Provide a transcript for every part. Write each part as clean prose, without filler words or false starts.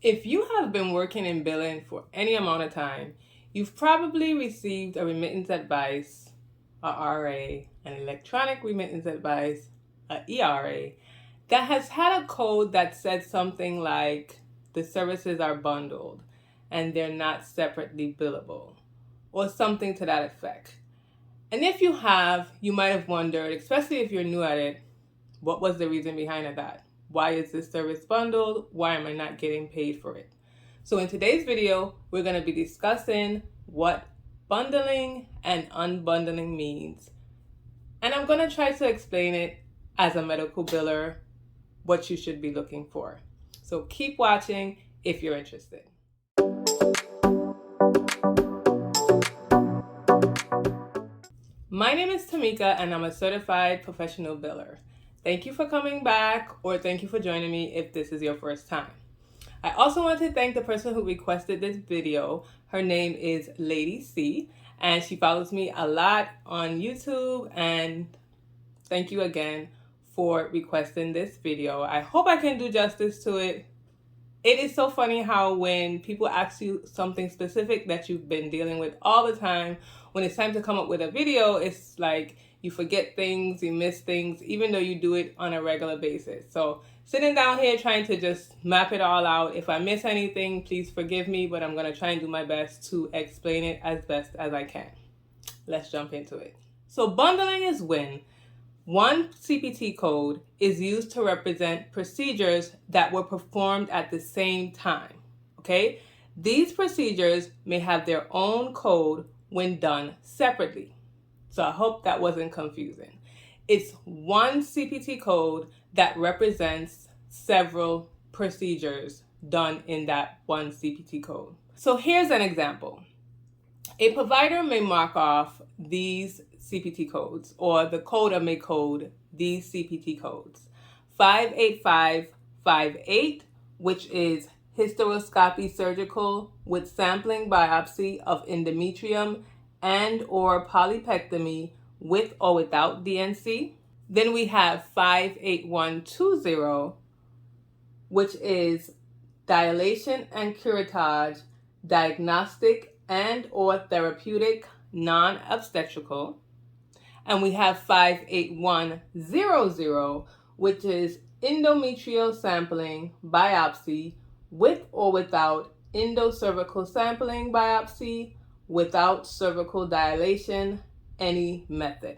If you have been working in billing for any amount of time, you've probably received a remittance advice, a RA, an electronic remittance advice, a ERA, that has had a code that said something like the services are bundled and they're not separately billable, or something to that effect. And if you have, you might have wondered, especially if you're new at it, what was the reason behind that? Why is this service bundled? Why am I not getting paid for it? So in today's video, we're going to be discussing what bundling and unbundling means. And I'm going to try to explain it as a medical biller, what you should be looking for. So keep watching if you're interested. My name is Tamika and I'm a certified professional biller. Thank you for coming back, or thank you for joining me if this is your first time. I also want to thank the person who requested this video. Her name is Lady C, and she follows me a lot on YouTube, and thank you again for requesting this video. I hope I can do justice to it. It is so funny how when people ask you something specific that you've been dealing with all the time, when it's time to come up with a video, it's like you forget things, you miss things, even though you do it on a regular basis. So sitting down here trying to just map it all out. If I miss anything, please forgive me, but I'm going to try and do my best to explain it as best as I can. Let's jump into it. So bundling is when one CPT code is used to represent procedures that were performed at the same time, okay? These procedures may have their own code when done separately. So I hope that wasn't confusing. It's one CPT code that represents several procedures done in that one CPT code. So here's an example. A provider may mark off these CPT codes, or the coder may code these CPT codes. 58558, which is hysteroscopy surgical with sampling biopsy of endometrium and or polypectomy with or without DNC. Then we have 58120, which is dilation and curettage, diagnostic and or therapeutic, non-obstetrical. And we have 58100, which is endometrial sampling biopsy with or without endocervical sampling biopsy, without cervical dilation, any method.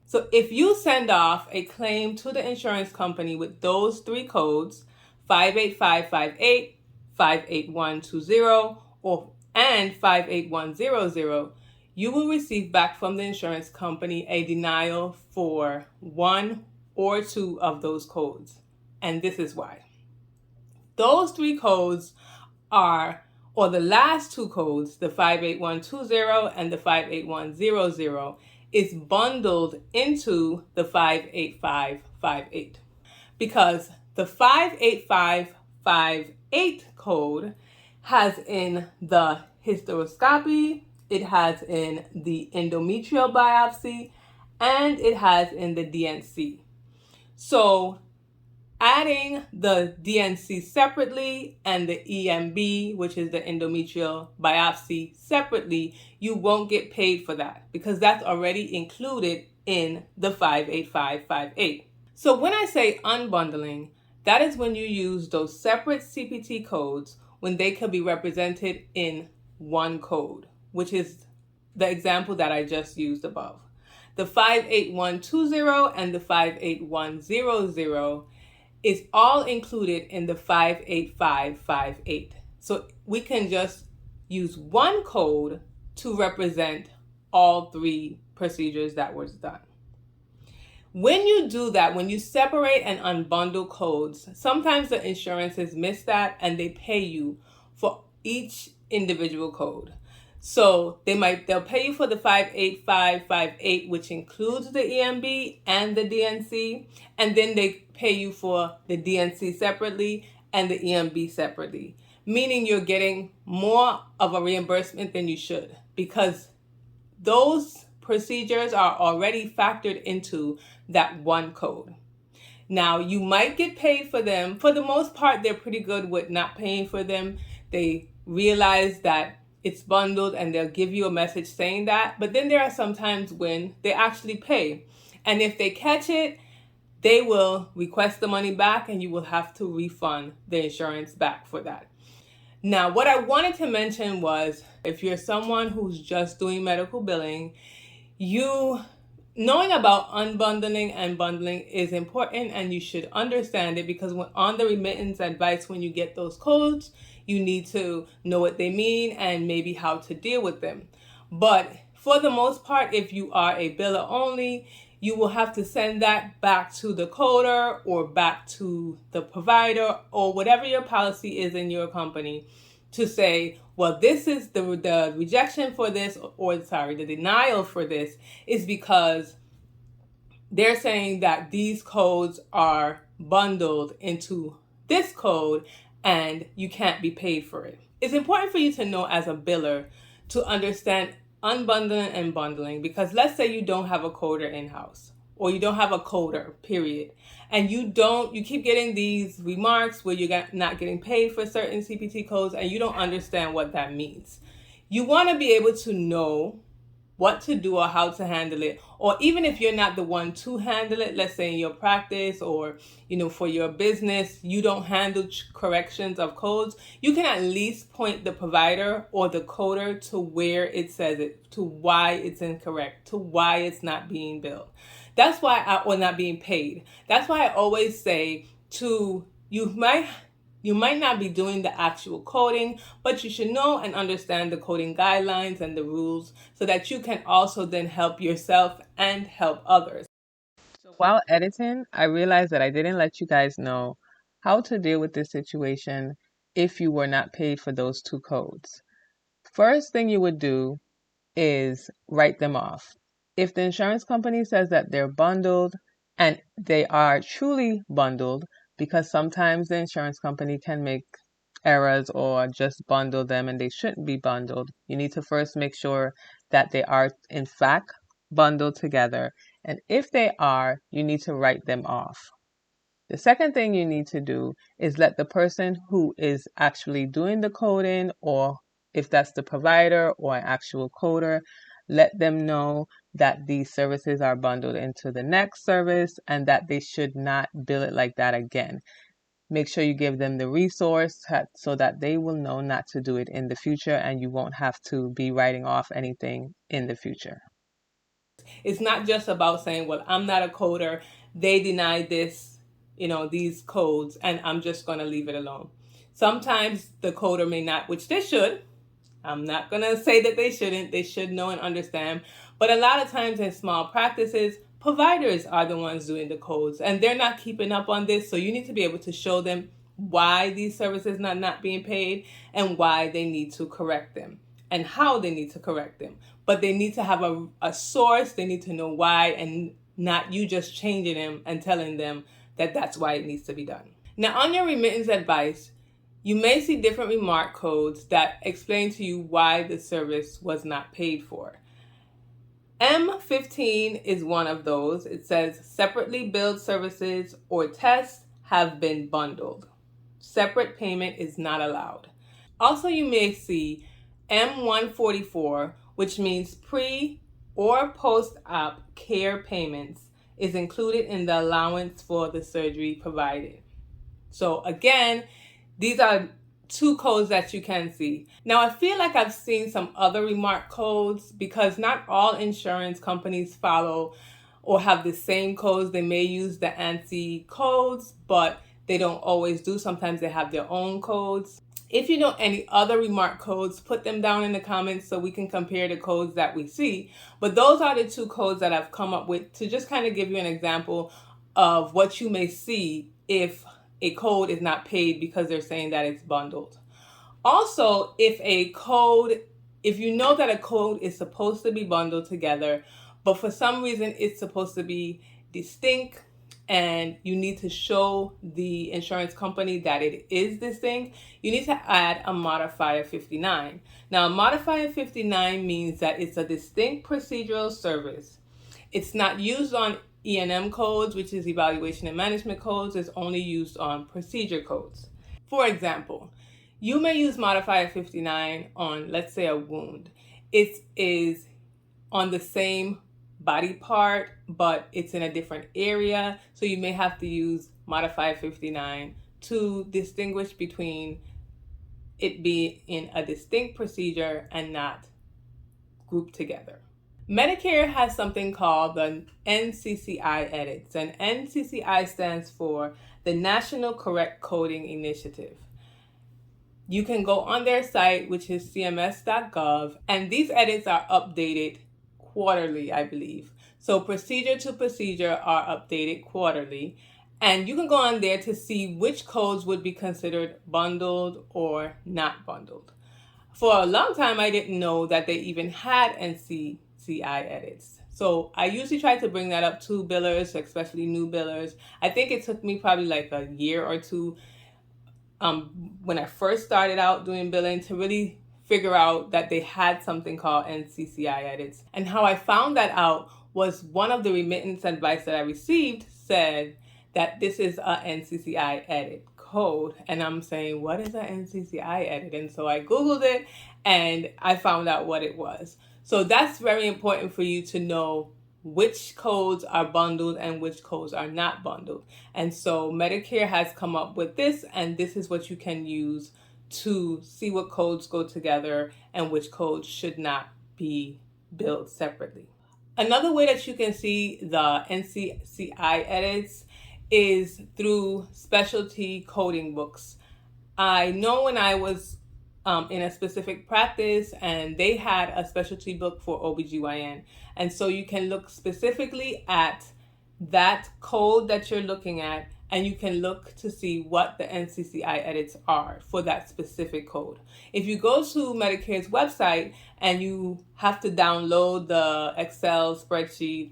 So if you send off a claim to the insurance company with those three codes, 58558, 58120, and 58100, you will receive back from the insurance company a denial for one or two of those codes. And this is why. Those three codes are, or the last two codes, the 58120 and the 58100, is bundled into the 58558. Because the 58558 code has in the hysteroscopy, it has in the endometrial biopsy, and it has in the DNC. So adding the DNC separately and the EMB, which is the endometrial biopsy, separately, you won't get paid for that because that's already included in the 58558. So when I say unbundling, that is when you use those separate CPT codes when they can be represented in one code, which is the example that I just used above. The 58120 and the 58100 is all included in the 58558. So we can just use one code to represent all three procedures that was done. When you do that, when you separate and unbundle codes, sometimes the insurances miss that and they pay you for each individual code. So they'll pay you for the 58558, which includes the EMB and the DNC, and then they pay you for the DNC separately and the EMB separately, meaning you're getting more of a reimbursement than you should because those procedures are already factored into that one code. Now, you might get paid for them. For the most part, they're pretty good with not paying for them. They realize that it's bundled and they'll give you a message saying that. But then there are some times when they actually pay. And if they catch it, they will request the money back and you will have to refund the insurance back for that. Now, what I wanted to mention was if you're someone who's just doing medical billing, knowing about unbundling and bundling is important, and you should understand it because on the remittance advice, when you get those codes, you need to know what they mean and maybe how to deal with them. But for the most part, if you are a biller only, you will have to send that back to the coder or back to the provider or whatever your policy is in your company to say, well, this is the rejection for this, the denial for this is because they're saying that these codes are bundled into this code and you can't be paid for it. It's important for you to know as a biller to understand unbundling and bundling, because let's say you don't have a coder in-house or you don't have a coder, period, and you keep getting these remarks where you're not getting paid for certain CPT codes and you don't understand what that means. You want to be able to know what to do or how to handle it, or even if you're not the one to handle it, let's say in your practice or for your business, you don't handle corrections of codes, you can at least point the provider or the coder to where it says it, to why it's incorrect, to why it's not being billed. That's why or not being paid. That's why I always say you might not be doing the actual coding, but you should know and understand the coding guidelines and the rules so that you can also then help yourself and help others. So while editing, I realized that I didn't let you guys know how to deal with this situation if you were not paid for those two codes. First thing you would do is write them off. If the insurance company says that they're bundled, and they are truly bundled, because sometimes the insurance company can make errors or just bundle them and they shouldn't be bundled, you need to first make sure that they are in fact bundled together. And if they are, you need to write them off. The second thing you need to do is let the person who is actually doing the coding, or if that's the provider or an actual coder, let them know that these services are bundled into the next service and that they should not bill it like that again. Make sure you give them the resource so that they will know not to do it in the future and you won't have to be writing off anything in the future. It's not just about saying, well, I'm not a coder, they denied this, these codes, and I'm just going to leave it alone. Sometimes the coder may not, which they should. I'm not going to say that they shouldn't. They should know and understand. But a lot of times in small practices, providers are the ones doing the codes and they're not keeping up on this. So you need to be able to show them why these services are not being paid and why they need to correct them and how they need to correct them. But they need to have a source. They need to know why, and not you just changing them and telling them that that's why it needs to be done. Now, on your remittance advice, you may see different remark codes that explain to you why the service was not paid for. M15 is one of those. It says separately billed services or tests have been bundled. Separate payment is not allowed. Also, you may see M144, which means pre or post-op care payments is included in the allowance for the surgery provided. So again, these are two codes that you can see. Now, I feel like I've seen some other remark codes because not all insurance companies follow or have the same codes. They may use the ANSI codes, but they don't always do. Sometimes they have their own codes. If you know any other remark codes, put them down in the comments so we can compare the codes that we see. But those are the two codes that I've come up with to just kind of give you an example of what you may see if a code is not paid because they're saying that it's bundled. Also, if you know that a code is supposed to be bundled together, but for some reason it's supposed to be distinct and you need to show the insurance company that it is distinct, you need to add a modifier 59. Now, a modifier 59 means that it's a distinct procedural service. It's not used on E&M codes, which is evaluation and management codes, is only used on procedure codes. For example, you may use modifier 59 on, let's say, a wound. It is on the same body part, but it's in a different area. So you may have to use modifier 59 to distinguish between it being in a distinct procedure and not grouped together. Medicare has something called the NCCI edits, and NCCI stands for the National Correct Coding Initiative. You can go on their site, which is cms.gov, and these edits are updated quarterly, I believe. So procedure to procedure are updated quarterly, and you can go on there to see which codes would be considered bundled or not bundled. For a long time, I didn't know that they even had NCCI edits. So I usually try to bring that up to billers, especially new billers. I think it took me probably like a year or two when I first started out doing billing to really figure out that they had something called NCCI edits. And how I found that out was one of the remittance advice that I received said that this is a NCCI edit code. And I'm saying, what is a NCCI edit? And so I Googled it and I found out what it was. So that's very important for you to know which codes are bundled and which codes are not bundled. And so Medicare has come up with this, and this is what you can use to see what codes go together and which codes should not be billed separately. Another way that you can see the NCCI edits is through specialty coding books. I know when I was in a specific practice and they had a specialty book for OBGYN. And so you can look specifically at that code that you're looking at, and you can look to see what the NCCI edits are for that specific code. If you go to Medicare's website and you have to download the Excel spreadsheet,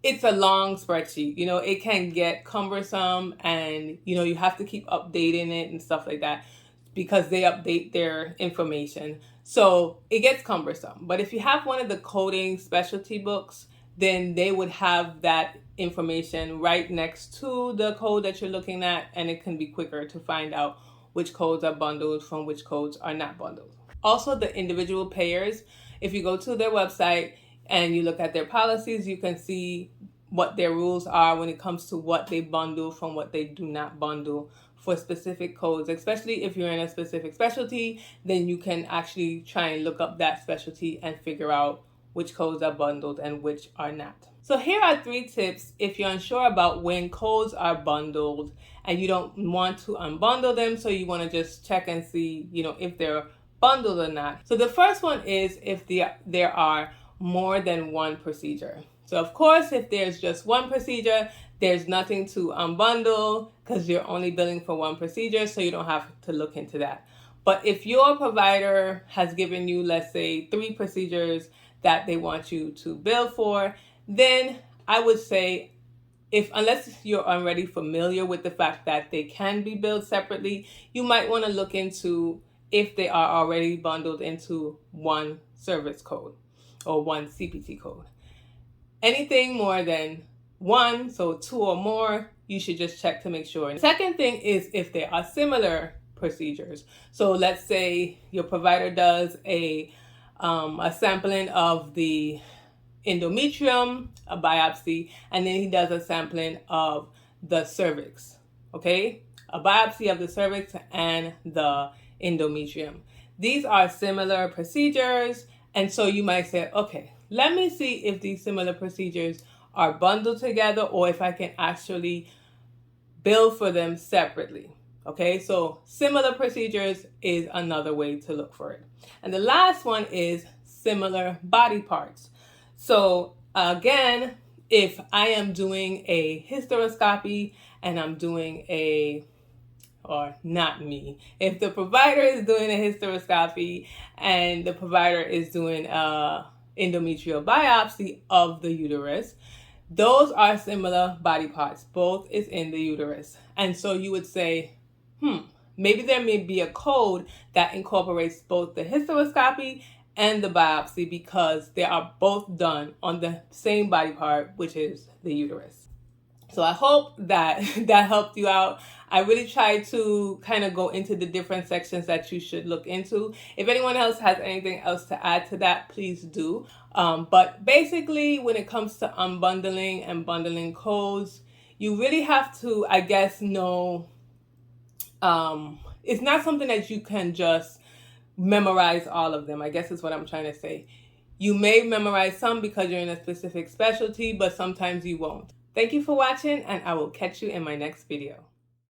it's a long spreadsheet. It can get cumbersome, and you have to keep updating it and stuff like that, because they update their information. So it gets cumbersome. But if you have one of the coding specialty books, then they would have that information right next to the code that you're looking at, and it can be quicker to find out which codes are bundled from which codes are not bundled. Also, the individual payers, if you go to their website and you look at their policies, you can see what their rules are when it comes to what they bundle from what they do not bundle for specific codes. Especially if you're in a specific specialty, then you can actually try and look up that specialty and figure out which codes are bundled and which are not. So here are 3 tips if you're unsure about when codes are bundled and you don't want to unbundle them, so you want to just check and see, if they're bundled or not. So the first one is if there are more than one procedure. So of course, if there's just one procedure, there's nothing to unbundle because you're only billing for one procedure, so you don't have to look into that. But if your provider has given you, let's say, 3 procedures that they want you to bill for, then I would say, unless you're already familiar with the fact that they can be billed separately, you might want to look into if they are already bundled into one service code or one CPT code. Anything more than 1, so 2 or more, you should just check to make sure. The second thing is if there are similar procedures. So let's say your provider does a sampling of the endometrium, a biopsy, and then he does a sampling of the cervix, okay? A biopsy of the cervix and the endometrium. These are similar procedures, and so you might say, okay, let me see if these similar procedures are bundled together or if I can actually bill for them separately. Okay, so similar procedures is another way to look for it. And the last one is similar body parts. So again, if I am doing a hysteroscopy and I'm doing or not me, if the provider is doing a hysteroscopy and the provider is doing a endometrial biopsy of the uterus, those are similar body parts. Both is in the uterus. And so you would say, maybe there may be a code that incorporates both the hysteroscopy and the biopsy, because they are both done on the same body part, which is the uterus. So I hope that that helped you out. I really tried to kind of go into the different sections that you should look into. If anyone else has anything else to add to that, please do. But basically, when it comes to unbundling and bundling codes, you really have to, I guess, know, it's not something that you can just memorize all of them, I guess is what I'm trying to say. You may memorize some because you're in a specific specialty, but sometimes you won't. Thank you for watching, and I will catch you in my next video.